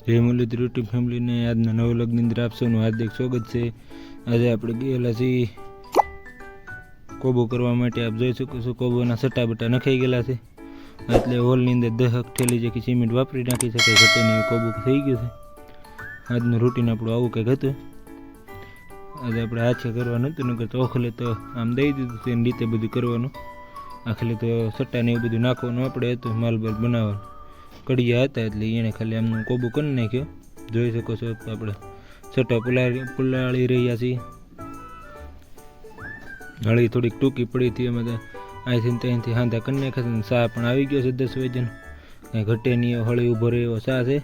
જય મુરલીધર યુટ્યુબ ફેમિલીને આજના નવ વ્લોગની અંદર આપ સૌનું હાર્દિક સ્વાગત છે। આજે આપણે ગયેલા છીએ કોબો કરવા માટે। આપ જોઈ શકો છો કોબોના સટ્ટા બટા નખાઈ ગયેલા છે, એટલે હોલની અંદર 10 થેલી જેટલી સિમેન્ટ વાપરી નાખી છે કે ઘટેની કોબો થઈ ગયું છે। આજનું રૂટીન આપણું આવું કંઈક હતું। આજે આપણે હાથે કરવાનું હતું, નકર તો ઓખલે તો આમ દઈ દીધું છે, એની રીતે બધું કરવાનું। આખલે તો સટ્ટા ને એવું બધું નાખવાનું આપણે હતું, માલ બાલ બનાવવાનું કડિયા હતા, એટલે એને ખાલી આમનું કોબો કરી નાખ્યો। જોઈ શકો છો આપણે સટ્ટા પુલાળી રહ્યા છીએ। હળી થોડીક ટૂંકી પડી હતી, અમે અહીંથી ત્યાંથી હાંધા કરી નાખ્યા। ચા પણ આવી ગયો છે 10 વાગ્યાનો, કાંઈ ઘટે નહીં, હળી ઊભો રહે એવો ચા છે,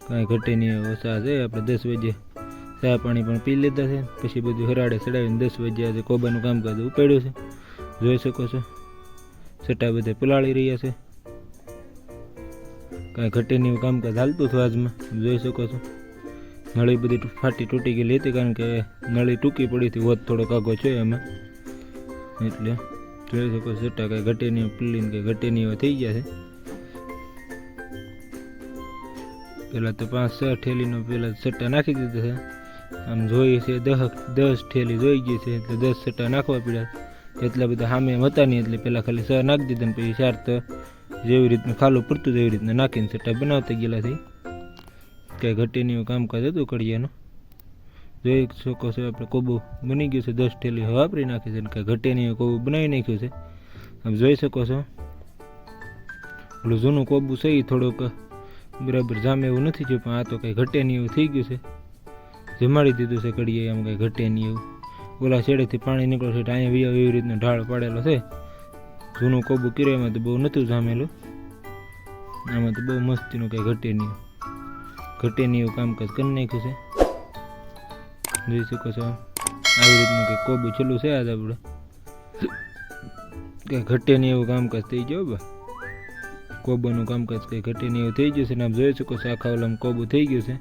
કાંઈ ઘટે નહીં એવો ચા છે। આપણે 10 વાગ્યે ચા પાણી પણ પી લીધા છે, પછી બધું હરાડે ચડાવીને 10 વાગ્યે આજે કોબાનું કામકાજ ઉપાડ્યું છે। જોઈ શકો છો સટ્ટા બધા પુલાળી રહ્યા છે, કાંઈ ઘટેની કામકાજ હાલતું હતું આજમાં। જોઈ શકો છો નળી બધી ફાટી તૂટી ગયેલી હતી, કારણ કે નળી ટૂંકી પડી હતી, હોત થોડો કાગો છે એમાં, એટલે જોઈ શકો સટ્ટા કાંઈ ઘટેની પીલીને કાંઈ ઘટેની એવા થઈ ગયા છે। પહેલાં તો 5-6 ઠેલીનો પહેલાં સટ્ટા નાખી દીધા છે। આમ જોઈએ છે 10 ઠેલી જોઈ ગઈ છે, એટલે 10 સટ્ટા નાખવા પડ્યા। એટલા બધા સામે એમ હતા નહીં, એટલે પહેલાં ખાલી 6 નાખી દીધા, ને પછી 4 તો જેવી રીતના ખાલું પડતું એવી રીતના નાખીને સટ્ટા બનાવતા ગયેલા છે। કાંઈ ઘટેની એવું કામકાજ હતું કડિયાનું। જોઈ શકો છો આપણે કોબો બની ગયું છે, 10 ઠેલી વાપરી નાખી છે, ને કાંઈ ઘટેની એવું કોબો બનાવી નાખ્યું છે। આમ જોઈ શકો છો પેલું જૂનું કોબું છે એ થોડુંક બરાબર જામે એવું નથી થયું, પણ આ તો કંઈ ઘટેની એવું થઈ ગયું છે, જમાડી દીધું છે કડિયા। આમ કંઈ ઘટેની એવું ઓલા છેડેથી પાણી નીકળે છે, અહીંયા એવી રીતનો ઢાળ પાડેલો છે। જૂનું કોબું કર્યું એમાં તો બહુ નહોતું જામેલું, આમાં તો બહુ મસ્તીનું કંઈ ઘટેની એવું કામકાજ કરી નાખ્યું છે। જોઈ શકો છો આવી રીતનું કંઈક કોબું છેલ્લું છે આજ આપણે, કંઈ ઘટેની એવું કામકાજ થઈ ગયું બા, કોબાનું કામકાજ કંઈ ઘટેની એવું થઈ ગયું છે। ને આપ જોઈ શકો છો આખા ઓલામાં કોબું થઈ ગયું છે।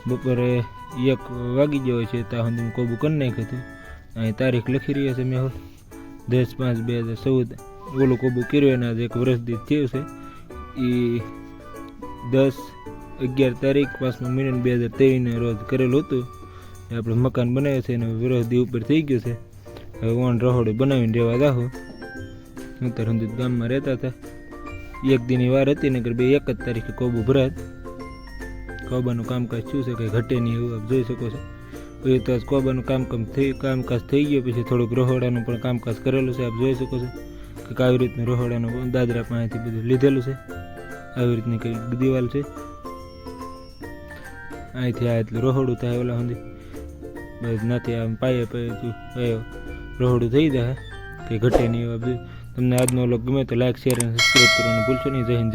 બપોરે 1 વાગી ગયો છે, ત્યાં સુધી કોબું કરી નાખ્યું હતું। અહીં તારીખ લખી રહ્યા છે મેં 10/5/2014 ઓલું કોબું કર્યું એના આજે 1 વર્ષ દીધ થયું છે, એ 10/11 તારીખ 5મો મહિનો 2023 રોજ કરેલું હતું। આપણે મકાન બનાવ્યું છે અને વર્ષ દી ઉપર થઈ ગયું છે। હવે ઓન રહોડે બનાવીને રહેવા દાહો। અત્યાર સુધી ગામમાં રહેતા હતા, 1 દીની વાર હતી, નકર 1 જ તારીખે કોબું ભરાત। કોબાનું કામકાજ શું છે કંઈ ઘટે નહીં એવું આપ જોઈ શકો છો। એ તો કોબાનું કામકાજ થઈ ગયું, પછી થોડુંક રહોડાનું પણ કામકાજ કરેલું છે। આપ જોઈ શકો છો કે આવી રીતનું રહોડાનું દાદરા પાસેથી બધું લીધેલું છે। આવી રીતની કંઈક દિવાલ છે, અહીંથી આ એટલું રહોડું થાય ઓલા સુધી બસ નથી, આમ પાયે રહોડું થઈ જાય, કંઈ ઘટે નહીં એવું આપ જોઈ। તમને આજનો વ્લોગ ગમે તો લાઈક, શેર અને સબસ્ક્રાઈબ કરવાનું ભૂલશો નહીં। જય હિન્દ।